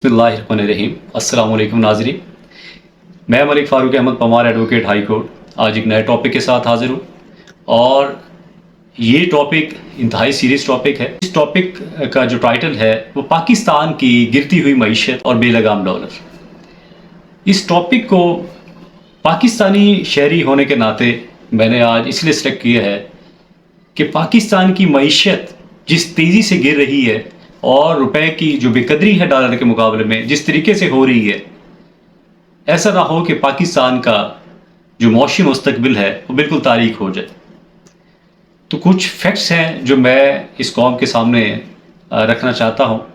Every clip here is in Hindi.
बिस्मिल्लाहिर्रहमानिर्रहीम। अस्सलाम वालेकुम नाज़रीन, मैं Malik Farooq Ahmad Pamar advocate high court आज एक नए टॉपिक के साथ हाज़िर हूँ और ये टॉपिक इंतहाई सीरियस टॉपिक है। इस टॉपिक का जो टाइटल है वो पाकिस्तान की गिरती हुई मईशत और बेलगाम डॉलर। इस टॉपिक को पाकिस्तानी शहरी होने के नाते मैंने आज इसलिए सेलेक्ट किया है कि पाकिस्तान की मईशत जिस तेज़ी से गिर रही है और रुपए की जो बेकदरी है डॉलर के मुकाबले में जिस तरीके से हो रही है, ऐसा ना हो कि पाकिस्तान का जो मौशी मुस्तकबिल है वो बिल्कुल तारीख हो जाए। तो कुछ फैक्ट्स हैं जो मैं इस कौम के सामने रखना चाहता हूँ,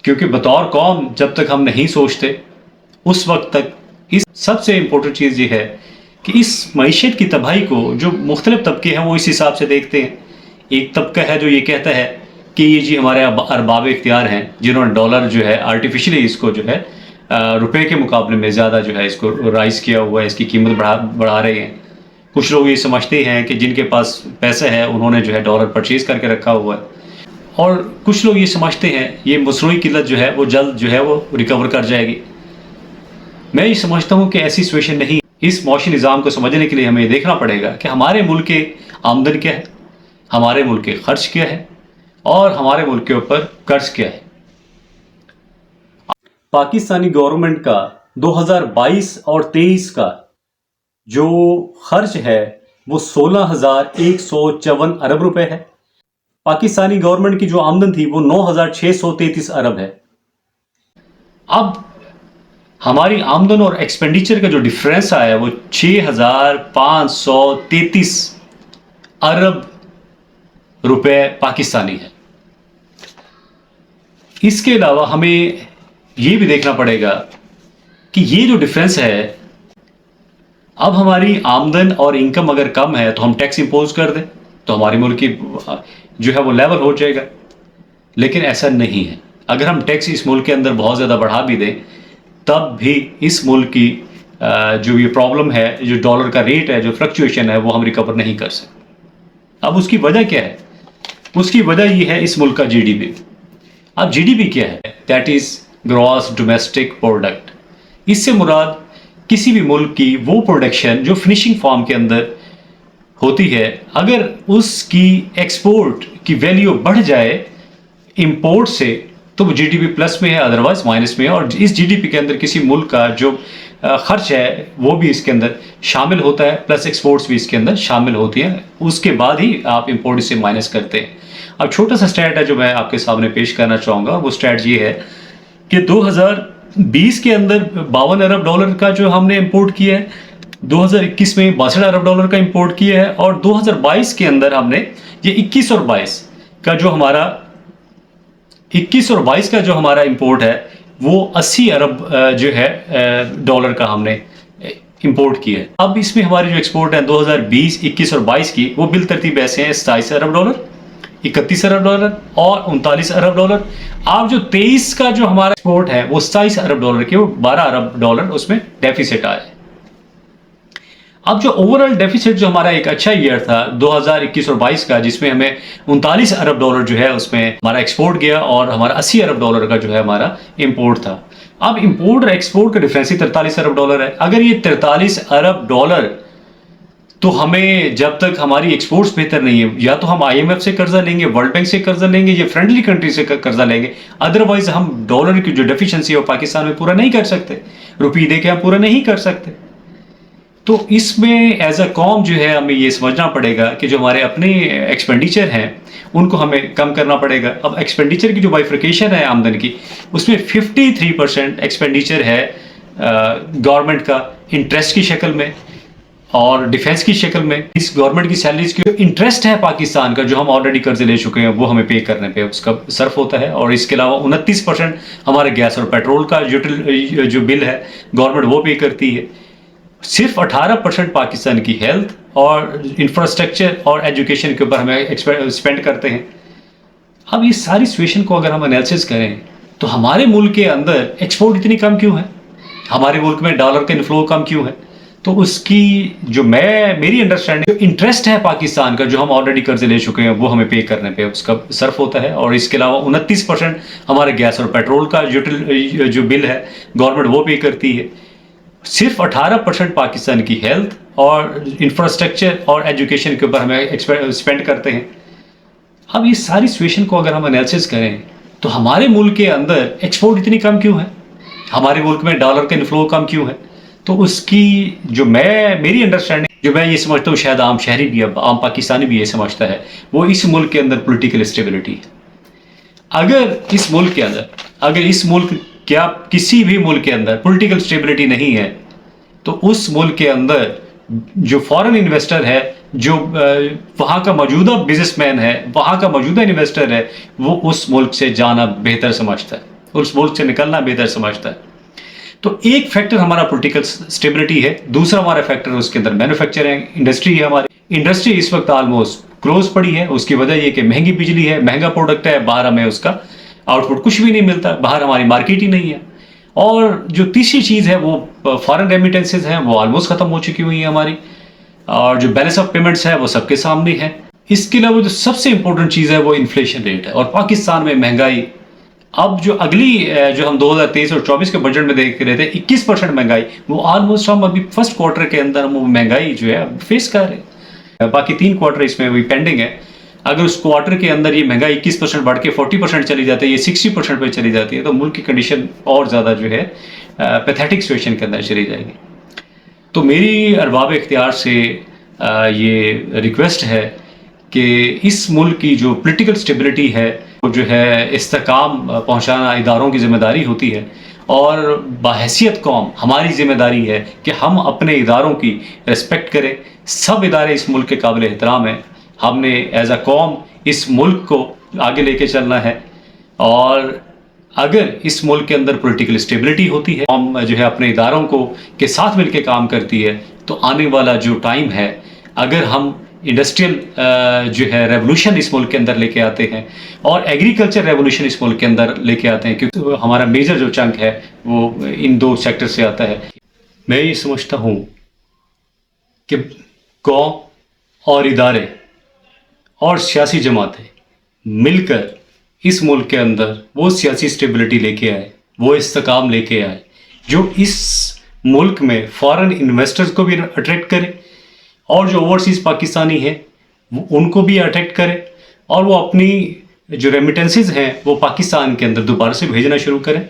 क्योंकि बतौर कौम जब तक हम नहीं सोचते उस वक्त तक इस सबसे इम्पोर्टेंट चीज़ ये है कि इस मईशत की तबाही को जो मुख्तलिफ तबके हैं वो इस हिसाब से देखते हैं। एक तबका है जो ये कहता है कि ये जी हमारे अरबाब इख्तियार हैं जिन्होंने डॉलर जो है आर्टिफिशियली इसको जो है रुपए के मुकाबले में ज़्यादा जो है इसको राइज़ किया हुआ है, इसकी कीमत बढ़ा रहे हैं। कुछ लोग ये समझते हैं कि जिनके पास पैसा है उन्होंने जो है डॉलर परचेज़ करके रखा हुआ है, और कुछ लोग ये समझते हैं ये मसनूई किल्लत जो है वो जल्द जो है वो रिकवर कर जाएगी। मैं ये समझता हूँ कि ऐसी सिचुएशन नहीं। इस मौशी निज़ाम को समझने के लिए हमें देखना पड़ेगा कि हमारे मुल्क के आमदन क्या है, हमारे मुल्क के खर्च क्या है और हमारे मुल्क के ऊपर कर्ज क्या है। पाकिस्तानी गवर्नमेंट का 2022 और 23 का जो खर्च है वो 16,154 अरब रुपए है। पाकिस्तानी गवर्नमेंट की जो आमदन थी वो 9,633 अरब है। अब हमारी आमदन और एक्सपेंडिचर का जो डिफरेंस आया है वो 6,533 अरब रुपए पाकिस्तानी है। इसके अलावा हमें ये भी देखना पड़ेगा कि ये जो डिफरेंस है, अब हमारी आमदन और इनकम अगर कम है तो हम टैक्स इंपोज कर दें तो हमारे मुल्क की जो है वो लेवल हो जाएगा, लेकिन ऐसा नहीं है। अगर हम टैक्स इस मुल्क के अंदर बहुत ज़्यादा बढ़ा भी दें तब भी इस मुल्क की जो ये प्रॉब्लम है, जो डॉलर का रेट है, जो फ्लक्चुएशन है, वो हम रिकवर नहीं कर सकते। अब उसकी वजह क्या है? उसकी वजह ये है इस मुल्क का जीडीपी। अब जीडीपी क्या है? That is gross domestic product. इससे मुराद किसी भी मुल्क की वो प्रोडक्शन जो फिनिशिंग फॉर्म के अंदर होती है, अगर उसकी एक्सपोर्ट की वैल्यू बढ़ जाए इंपोर्ट से तो वो जीडीपी प्लस में है, अदरवाइज माइनस में है। और इस जीडीपी के अंदर किसी मुल्क का जो खर्च है वो भी इसके अंदर शामिल होता है, प्लस एक्सपोर्ट्स भी इसके अंदर शामिल होती हैं। उसके बाद ही आप इंपोर्ट इससे माइनस करते हैं। अब छोटा सा स्टैट है जो मैं आपके सामने पेश करना चाहूँगा। वो स्टैट ये है कि 2020 के अंदर 52 अरब डॉलर का जो हमने इंपोर्ट किया है, 2021 में 62 अरब डॉलर का इंपोर्ट किया है, और 2022 के अंदर हमने ये 21 और 22 का जो हमारा इंपोर्ट है वो 80 अरब जो है डॉलर का हमने इंपोर्ट किया है। अब इसमें हमारी जो एक्सपोर्ट है 2020, 21 और 22 की वो बिल तरतीब ऐसे हैं: 27 अरब डॉलर, 31 अरब डॉलर और 39 अरब डॉलर। अब जो 23 का जो हमारा एक्सपोर्ट है वो 27 अरब डॉलर के, वो 12 अरब डॉलर उसमें डेफिसिट आया है। अब जो ओवरऑल डेफिसिट जो हमारा एक अच्छा ईयर था 2021 और 22 का, जिसमें हमें 39 अरब डॉलर जो है उसमें हमारा एक्सपोर्ट गया और हमारा 80 अरब डॉलर का जो है हमारा इंपोर्ट था। अब इंपोर्ट और एक्सपोर्ट का डिफरेंस ही 43 अरब डॉलर है। अगर ये 43 अरब डॉलर, तो हमें जब तक हमारी एक्सपोर्ट्स बेहतर नहीं है, या तो हम IMF से कर्जा लेंगे, वर्ल्ड बैंक से कर्जा लेंगे, या फ्रेंडली कंट्री से कर्जा लेंगे, अदरवाइज हम डॉलर की जो डेफिशिएंसी है वो पाकिस्तान में पूरा नहीं कर सकते, रुपये दे के हम पूरा नहीं कर सकते। तो इसमें एज अ कॉम जो है हमें ये समझना पड़ेगा कि जो हमारे अपने एक्सपेंडिचर हैं उनको हमें कम करना पड़ेगा। अब एक्सपेंडिचर की जो बाइफ्रिकेशन है आमदन की, उसमें 53% एक्सपेंडिचर है गवर्नमेंट का इंटरेस्ट की शक्ल में और डिफेंस की शक्ल में। इस गवर्नमेंट की सैलरीज की जो इंटरेस्ट है पाकिस्तान का, जो हम ऑलरेडी कर्जे ले चुके हैं, वो हमें पे करने पे उसका सर्फ होता है। और इसके अलावा 29% हमारे गैस और पेट्रोल का जो बिल है गवर्नमेंट वो पे करती है। सिर्फ 18% पाकिस्तान की हेल्थ और इंफ्रास्ट्रक्चर और एजुकेशन के ऊपर हमें स्पेंड करते हैं। अब इस सारी सिचुएशन को अगर हम एनालिसिस करें तो हमारे मुल्क के अंदर एक्सपोर्ट इतनी कम क्यों है, हमारे मुल्क में डॉलर का इनफ्लो कम क्यों है? तो उसकी जो मेरी अंडरस्टैंडिंग, जो इंटरेस्ट है पाकिस्तान का, जो हम ऑलरेडी कर्जे ले चुके हैं, वो हमें पे करने पे उसका सर्फ होता है। और इसके अलावा 29% हमारे गैस और पेट्रोल का जो बिल है गवर्नमेंट वो पे करती है। सिर्फ 18% पाकिस्तान की हेल्थ और इंफ्रास्ट्रक्चर और एजुकेशन के ऊपर हमें स्पेंड करते हैं। अब इस सारी सिचुएशन को अगर हम एनालिसिस करें तो हमारे मुल्क के अंदर एक्सपोर्ट इतनी कम क्यों है, हमारे मुल्क में डॉलर का इनफ्लो कम क्यों है? तो उसकी जो मेरी अंडरस्टैंडिंग, जो मैं ये समझता हूँ, शायद आम शहरी भी, अब आम पाकिस्तानी भी ये समझता है, वो इस मुल्क के अंदर पॉलिटिकल स्टेबिलिटी है। अगर इस मुल्क क्या किसी भी मुल्क के अंदर पॉलिटिकल स्टेबिलिटी नहीं है तो उस मुल्क के अंदर जो फॉरेन इन्वेस्टर है, जो वहाँ का मौजूदा बिजनेसमैन है, वहाँ का मौजूदा इन्वेस्टर है, वो उस मुल्क से जाना बेहतर समझता है, उस मुल्क से निकलना बेहतर समझता है। तो एक फैक्टर हमारा पॉलिटिकल स्टेबिलिटी है, दूसरा हमारा फैक्टर उसके अंदर मैन्युफैक्चरिंग इंडस्ट्री है। हमारी इंडस्ट्री इस वक्त ऑलमोस्ट क्लोज पड़ी है। उसकी वजह ये कि महंगी बिजली है, महंगा प्रोडक्ट है, बाहर हमें उसका आउटपुट कुछ भी नहीं मिलता, बाहर हमारी मार्केट ही नहीं है। और जो तीसरी चीज़ है वो फॉरेन रेमिटेंसेज हैं, वो ऑलमोस्ट ख़त्म हो चुकी हुई है हमारी, और जो बैलेंस ऑफ पेमेंट्स है वो सबके सामने है। इसके अलावा जो सबसे इंपॉर्टेंट चीज़ है वो इन्फ्लेशन रेट है। और पाकिस्तान में महंगाई, अब जो जो हम 2023 और 24 के बजट में देख रहे थे 21% महंगाई, वो ऑलमोस्ट हम अभी फर्स्ट क्वार्टर के अंदर हम वो महंगाई जो है फेस कर रहे हैं। बाकी 3 क्वार्टर इसमें वही पेंडिंग है। अगर उस क्वार्टर के अंदर ये महंगाई 21% बढ़ के 40% चली जाती है, ये 60% पे चली जाती है, तो मुल्क की कंडीशन और ज़्यादा जो है पैथेटिक सिचुएशन के अंदर चली जाएगी। तो मेरी अरबाब इख्तियार से ये रिक्वेस्ट है कि इस मुल्क की जो पॉलिटिकल स्टेबिलिटी है, वो जो है इस्तेकाम पहुंचाना इदारों की जिम्मेदारी होती है, और बाहैसियत कौम हमारी जिम्मेदारी है कि हम अपने इदारों की रिस्पेक्ट करें। सब इदारे इस मुल्क के काबिल एहतराम हैं। हमने एज अ कौम इस मुल्क को आगे लेके चलना है, और अगर इस मुल्क के अंदर पॉलिटिकल स्टेबिलिटी होती है, कौम जो है अपने इदारों को के साथ मिलकर काम करती है, तो आने वाला जो टाइम है, अगर हम इंडस्ट्रियल जो है रेवोल्यूशन इस मुल्क के अंदर लेके आते हैं और एग्रीकल्चर रेवोल्यूशन इस मुल्क के अंदर लेके आते हैं, क्योंकि हमारा मेजर जो चंक है वो इन 2 सेक्टर से आता है। मैं ये समझता हूँ कि कौम और इदारे और सियासी जमातें मिलकर इस मुल्क के अंदर वो सियासी स्टेबिलिटी लेके आए, वो इस्तेकाम लेके आए, जो इस मुल्क में फॉरेन इन्वेस्टर्स को भी अट्रैक्ट करे, और जो ओवरसीज़ पाकिस्तानी हैं उनको भी अट्रैक्ट करे, और वो अपनी जो रेमिटेंसेस हैं वो पाकिस्तान के अंदर दोबारा से भेजना शुरू करें,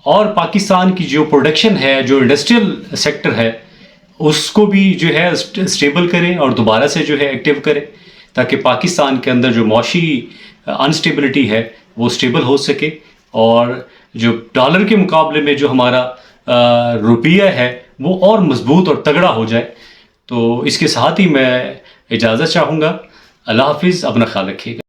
और पाकिस्तान की जो प्रोडक्शन है, जो इंडस्ट्रियल सेक्टर है, उसको भी जो है स्टेबल करें और दोबारा से जो है एक्टिव करें, ताकि पाकिस्तान के अंदर जो मौशी अनस्टेबिलिटी है वो स्टेबल हो सके, और जो डॉलर के मुकाबले में जो हमारा रुपया है वो और मजबूत और तगड़ा हो जाए। तो इसके साथ ही मैं इजाज़त चाहूँगा। अल्लाह हाफिज़, अपना ख्याल रखिएगा।